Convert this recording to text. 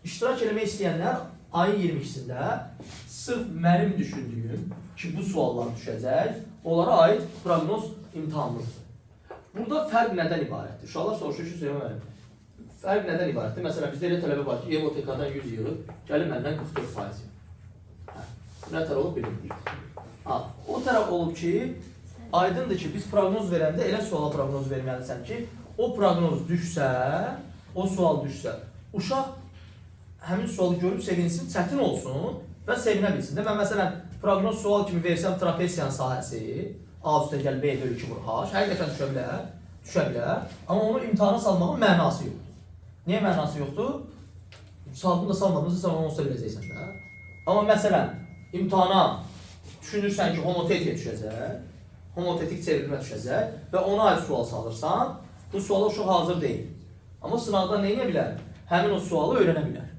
İştirak etmək istəyənlər ayın 22-sində sırf mənim düşündüyüm ki, bu suallar düşəcək, onlara aid proqnoz imtahanımızdır. Burada fərq nədən ibarətdir? Uşaqlar soruşur ki, Süleyman müəllim, fərq nədən ibarətdir? Məsələn, bizdə elə tələbə var ki, EVOTK-dan 100 yığıb, gəlir məndən 44% yığıb. Nə tərəf olub bilmirik. O tərəf olub ki, aydındır ki, biz proqnoz verəndə elə suala proqnoz verməlisən ki, o proqnoz düşsə, o sual düşsə, uşaq həmin sualı görüb sevinsin, çətin olsun və sevinə bilsin. Mən məsələn, proqnoz sual kimi versəm trapesiyanın sahəsi, A üstə gəl B bölü 2 vur H, həqiqətən düşə bilər, amma onu imtihana salmağın mənası yoxdur. Niyə mənası yoxdur? Saldım da salmadımsa sən onu olsa biləcəksən də. Amma məsələn, imtihana düşünürsən ki, homotetik düşəcək, homotetik çevrilmə düşəcək və ona aid sual salırsan, bu suala uşaq hazır deyil. Amma sınavda nə edə bilər? Həmin o sualı öyrənə bilər.